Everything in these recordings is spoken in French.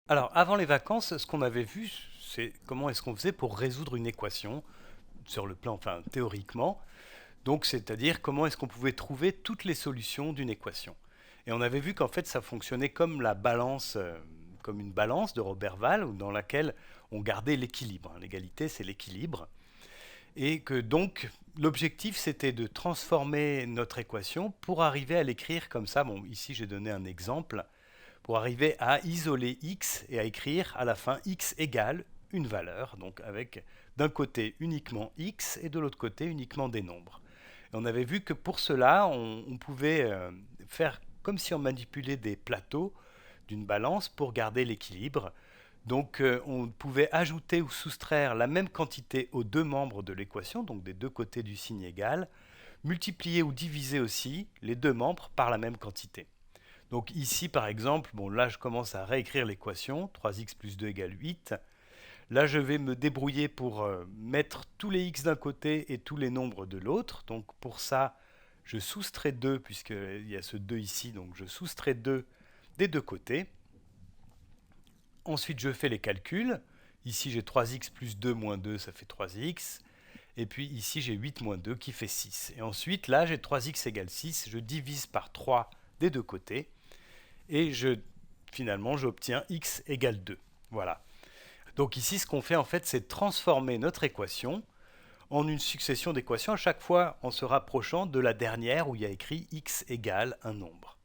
Alors, avant les vacances, ce qu'on avait vu, c'est comment est-ce qu'on faisait pour résoudre une équation sur le plan, enfin théoriquement. Donc, c'est-à-dire comment est-ce qu'on pouvait trouver toutes les solutions d'une équation. Et on avait vu qu'en fait, ça fonctionnait comme la balance, comme une balance de Roberval, dans laquelle on gardait l'équilibre. L'égalité, c'est l'équilibre. Et que donc, l'objectif, c'était de transformer notre équation pour arriver à l'écrire comme ça. Bon, ici, j'ai donné un exemple pour arriver à isoler x et à écrire à la fin x égale une valeur, donc avec d'un côté uniquement x et de l'autre côté uniquement des nombres. Et on avait vu que pour cela, on pouvait faire comme si on manipulait des plateaux d'une balance pour garder l'équilibre. Donc on pouvait ajouter ou soustraire la même quantité aux deux membres de l'équation, donc des deux côtés du signe égal, multiplier ou diviser aussi les deux membres par la même quantité. Donc ici, par exemple, bon, là, je commence à réécrire l'équation, 3x plus 2 égale 8. Là, je vais me débrouiller pour mettre tous les x d'un côté et tous les nombres de l'autre. Donc pour ça, je soustrais 2, puisqu'il y a ce 2 ici, donc je soustrais 2 des deux côtés. Ensuite, je fais les calculs. Ici, j'ai 3x plus 2 moins 2, ça fait 3x. Et puis ici, j'ai 8 moins 2 qui fait 6. Et ensuite, là, j'ai 3x égale 6. Je divise par 3 des deux côtés. Et finalement, j'obtiens x égale 2. Voilà. Donc ici, ce qu'on fait en fait, c'est transformer notre équation en une succession d'équations, à chaque fois en se rapprochant de la dernière où il y a écrit x égale un nombre.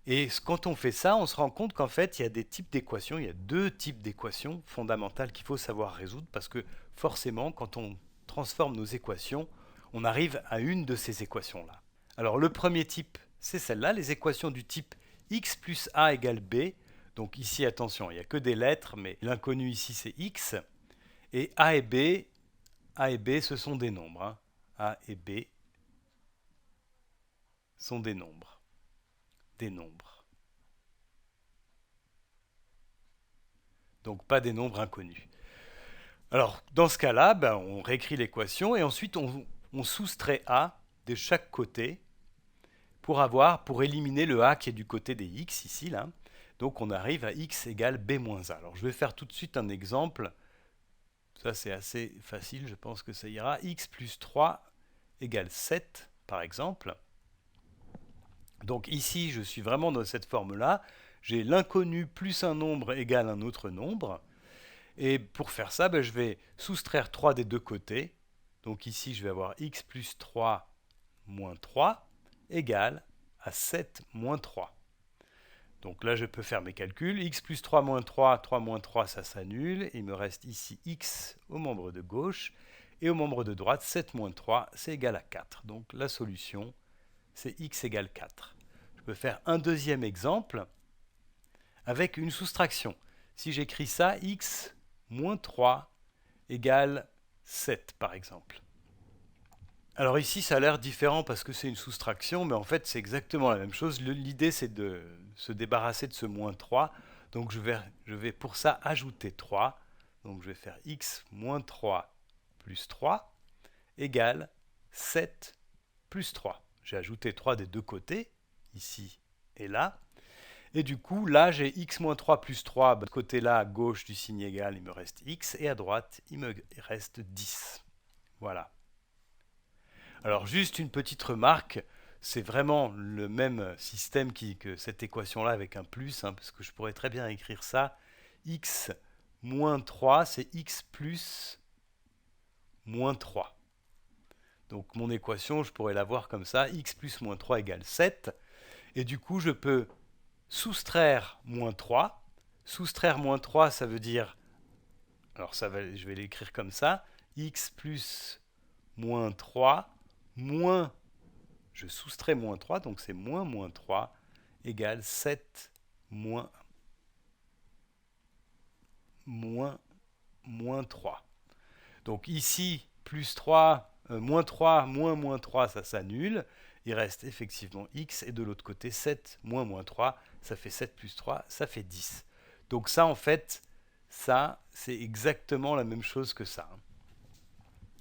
Et quand on fait ça, on se rend compte qu'en fait, il y a des types d'équations, il y a deux types d'équations fondamentales qu'il faut savoir résoudre, parce que forcément, quand on transforme nos équations, on arrive à une de ces équations-là. Alors le premier type, c'est celle-là, les équations du type x plus a égale b. Donc ici, attention, il n'y a que des lettres, mais l'inconnu ici, c'est x. Et a et b, ce sont des nombres. Hein. A et b sont des nombres. Des nombres. Donc pas des nombres inconnus. Alors, dans ce cas-là, ben, on réécrit l'équation et ensuite on soustrait a de chaque côté pour éliminer le a qui est du côté des x ici. Là. Donc on arrive à x égale b moins a. Alors je vais faire tout de suite un exemple. Ça c'est assez facile, je pense que ça ira. X plus 3 égale 7 par exemple. Donc ici je suis vraiment dans cette forme-là. J'ai l'inconnu plus un nombre égale un autre nombre. Et pour faire ça, ben, je vais soustraire 3 des deux côtés. Donc ici, je vais avoir x plus 3 moins 3 égale à 7 moins 3. Donc là, je peux faire mes calculs. X plus 3 moins 3, 3 moins 3, ça s'annule. Il me reste ici x au membre de gauche. Et au membre de droite, 7 moins 3, c'est égal à 4. Donc la solution, c'est x égale 4. Je peux faire un deuxième exemple avec une soustraction. Si j'écris ça, x moins 3 égale 7, par exemple. Alors ici, ça a l'air différent parce que c'est une soustraction, mais en fait, c'est exactement la même chose. L'idée, c'est de se débarrasser de ce moins 3. Donc je vais pour ça ajouter 3. Donc je vais faire x moins 3 plus 3 égale 7 plus 3. J'ai ajouté 3 des deux côtés, ici et là. Et du coup, là, j'ai x moins 3 plus 3. De côté là, à gauche du signe égal, il me reste x. Et à droite, il me reste 10. Voilà. Alors, juste une petite remarque. C'est vraiment le même système que cette équation-là avec un plus, hein, parce que je pourrais très bien écrire ça. X moins 3, c'est x plus moins 3. Donc mon équation, je pourrais la voir comme ça. X plus moins 3 égale 7. Et du coup, je peux soustraire moins 3. Soustraire moins 3, ça veut dire, alors je vais l'écrire comme ça, x plus moins 3 moins, je soustrais moins 3, donc c'est moins 3 égale 7 moins 3. Donc ici, plus 3, moins 3, moins 3, ça s'annule. Il reste effectivement x, et de l'autre côté, 7 moins 3, ça fait 7 plus 3, ça fait 10. Donc ça, en fait, ça, c'est exactement la même chose que ça.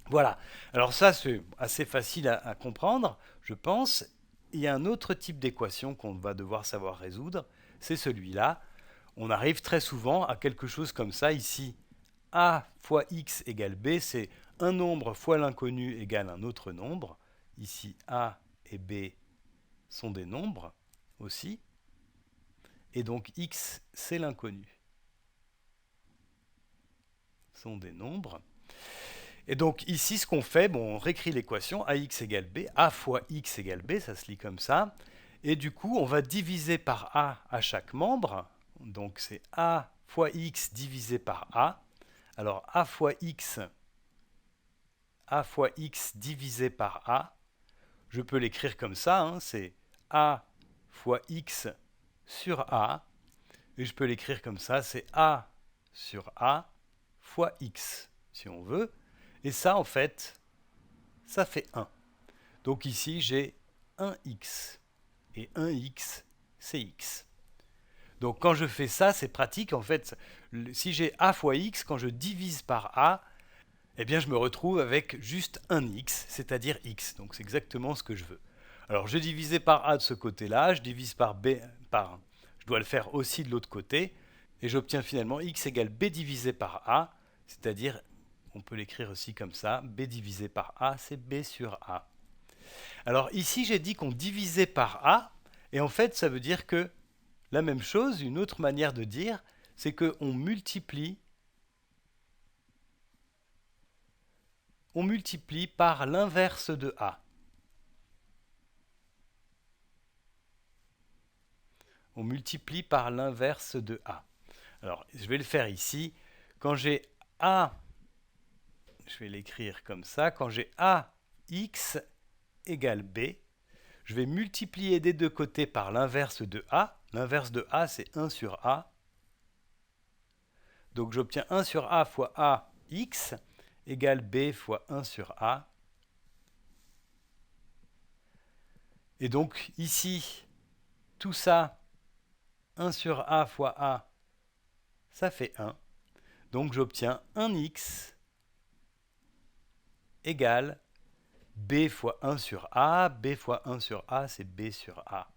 Voilà. Alors ça, c'est assez facile à comprendre, je pense. Il y a un autre type d'équation qu'on va devoir savoir résoudre, c'est celui-là. on arrive très souvent à quelque chose comme ça ici. A fois x égale b, c'est un nombre fois l'inconnu égale un autre nombre. Ici, a et b sont des nombres aussi. Et donc x, c'est l'inconnu. Sont des nombres. Et donc ici, ce qu'on fait, bon, on réécrit l'équation ax égale b, a fois x égale b, ça se lit comme ça. Et du coup, on va diviser par a à chaque membre. Donc c'est a fois x divisé par a. Alors a fois x divisé par a, je peux l'écrire comme ça, hein, c'est a fois x sur a. Et je peux l'écrire comme ça, c'est a sur a fois x, si on veut. Et ça, en fait, ça fait 1. Donc ici, j'ai 1x. Et 1x, c'est x. Donc quand je fais ça, c'est pratique. En fait, si j'ai a fois x, quand je divise par a, eh bien je me retrouve avec juste 1x, c'est-à-dire x. Donc c'est exactement ce que je veux. Alors je divisais par a de ce côté-là, je divise par b, je dois le faire aussi de l'autre côté, et j'obtiens finalement x égale b divisé par a, c'est-à-dire, on peut l'écrire aussi comme ça, b divisé par a, c'est b sur a. Alors ici, j'ai dit qu'on divisait par a, et en fait, ça veut dire que la même chose, une autre manière de dire, c'est qu'on multiplie par l'inverse de a. On multiplie par l'inverse de a. Alors, je vais le faire ici. Quand j'ai a, je vais l'écrire comme ça, quand j'ai a x égale b, je vais multiplier des deux côtés par l'inverse de a. L'inverse de a, c'est 1 sur a. Donc j'obtiens 1 sur a fois a x égale b fois 1 sur a. Et donc ici, tout ça, 1 sur a fois a, ça fait 1. Donc j'obtiens 1x égale b fois 1 sur a. B fois 1 sur a, c'est b sur a.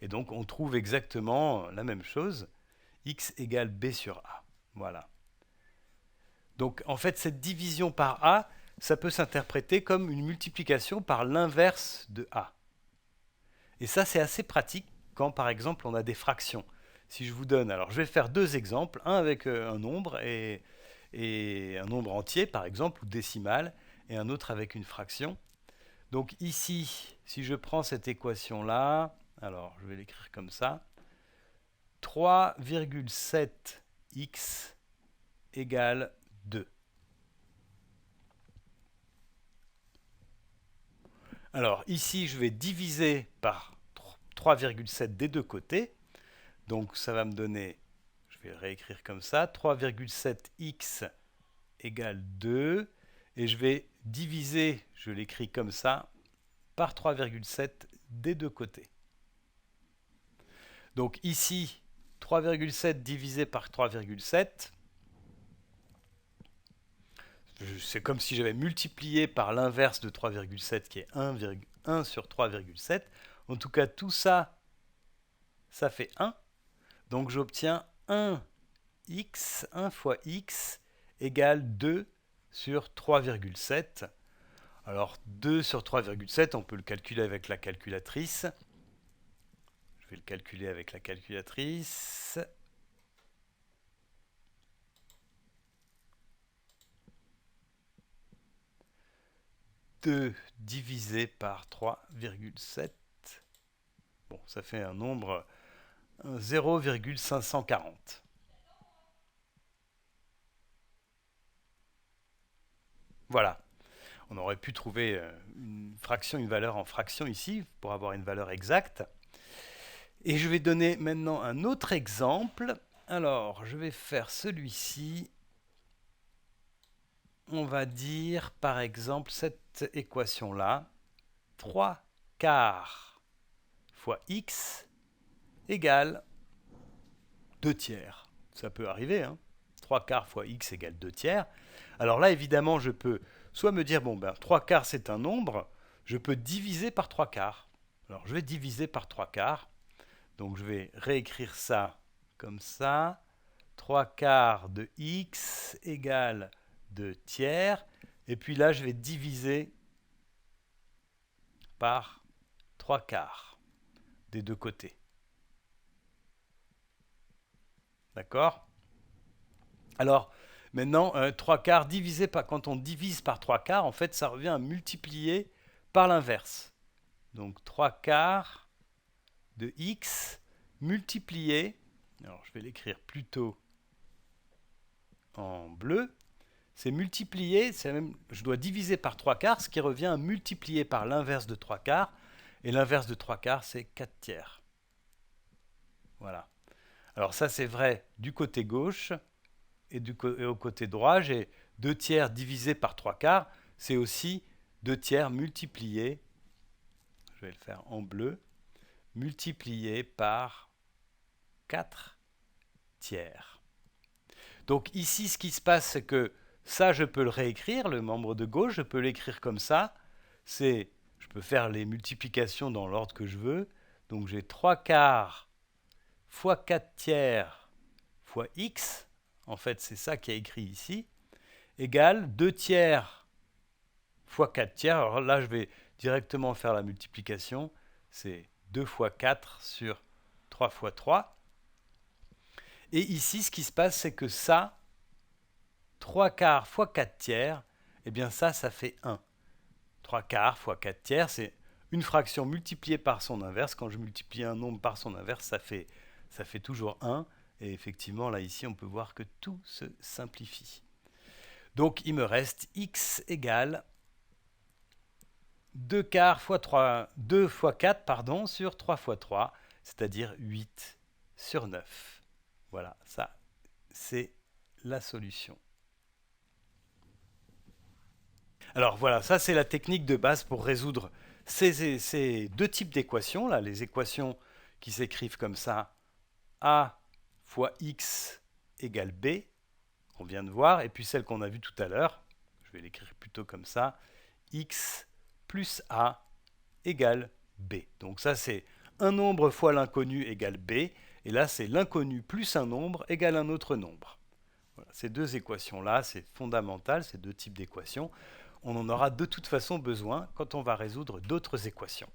Et donc on trouve exactement la même chose. X égale b sur a. Voilà. Donc en fait, cette division par a, ça peut s'interpréter comme une multiplication par l'inverse de a. Et ça, c'est assez pratique quand, par exemple, on a des fractions. Si je vous donne, alors je vais faire deux exemples, un avec un nombre et un nombre entier, par exemple, ou décimal, et un autre avec une fraction. Donc ici, si je prends cette équation-là, alors je vais l'écrire comme ça, 3,7x égale 2. Alors ici, je vais diviser par 3,7 des deux côtés. Donc ça va me donner, je vais réécrire comme ça, 3,7x égale 2. Et je vais diviser, je l'écris comme ça, par 3,7 des deux côtés. Donc ici, 3,7 divisé par 3,7, c'est comme si j'avais multiplié par l'inverse de 3,7 qui est 1 sur 3,7. En tout cas, tout ça, ça fait 1. Donc j'obtiens 1x, 1 fois x égale 2 sur 3,7. Alors 2 sur 3,7, on peut le calculer avec la calculatrice. Je vais le calculer avec la calculatrice. « 2 divisé par 3,7. Bon, ça fait un nombre 0,540. Voilà. On aurait pu trouver une fraction, une valeur en fraction ici, pour avoir une valeur exacte. Et je vais donner maintenant un autre exemple. Alors, je vais faire celui-ci. On va dire, par exemple, cette équation-là. 3 quarts fois x égale 2 tiers. Ça peut arriver, hein. 3 quarts fois x égale 2 tiers. Alors là, évidemment, je peux soit me dire, bon, ben, 3 quarts, c'est un nombre, je peux diviser par 3 quarts. Alors, je vais diviser par 3 quarts. Donc, je vais réécrire ça comme ça. 3 quarts de x égale 2 tiers. Et puis là, je vais diviser par 3 quarts des deux côtés. D'accord? Alors, maintenant, 3 quarts divisé par... Quand on divise par 3 quarts, en fait, ça revient à multiplier par l'inverse. Donc, 3 quarts de x multiplié... Alors, je vais l'écrire plutôt en bleu. C'est multiplié, même, je dois diviser par 3 quarts, ce qui revient à multiplier par l'inverse de 3 quarts. Et l'inverse de 3 quarts, c'est 4 tiers. Voilà. Alors ça, c'est vrai du côté gauche et au côté droit. J'ai 2 tiers divisé par 3 quarts. C'est aussi 2 tiers multiplié, je vais le faire en bleu, multiplié par 4 tiers. Donc ici, ce qui se passe, c'est que ça, je peux le réécrire, le membre de gauche, je peux l'écrire comme ça. Je peux faire les multiplications dans l'ordre que je veux. Donc j'ai 3 quarts fois 4 tiers fois x, en fait c'est ça qui est écrit ici, égale 2 tiers fois 4 tiers. Alors là, je vais directement faire la multiplication. C'est 2 fois 4 sur 3 fois 3. Et ici, ce qui se passe, c'est que ça, 3 quarts fois 4 tiers, eh bien ça fait 1. 3 quarts fois 4 tiers, c'est une fraction multipliée par son inverse. Quand je multiplie un nombre par son inverse, ça fait toujours 1. Et effectivement, là, ici, on peut voir que tout se simplifie. Donc, il me reste x égale 2 quarts fois 3, 2 fois 4 pardon, sur 3 fois 3, c'est-à-dire 8 sur 9. Voilà, ça, c'est la solution. Alors voilà, ça c'est la technique de base pour résoudre ces deux types d'équations, là, les équations qui s'écrivent comme ça, a fois x égale b, on vient de voir, et puis celle qu'on a vue tout à l'heure, je vais l'écrire plutôt comme ça, x plus a égale b. Donc ça c'est un nombre fois l'inconnu égale b, et là c'est l'inconnu plus un nombre égale un autre nombre. Voilà, ces deux équations-là, c'est fondamental, ces deux types d'équations. On en aura de toute façon besoin quand on va résoudre d'autres équations.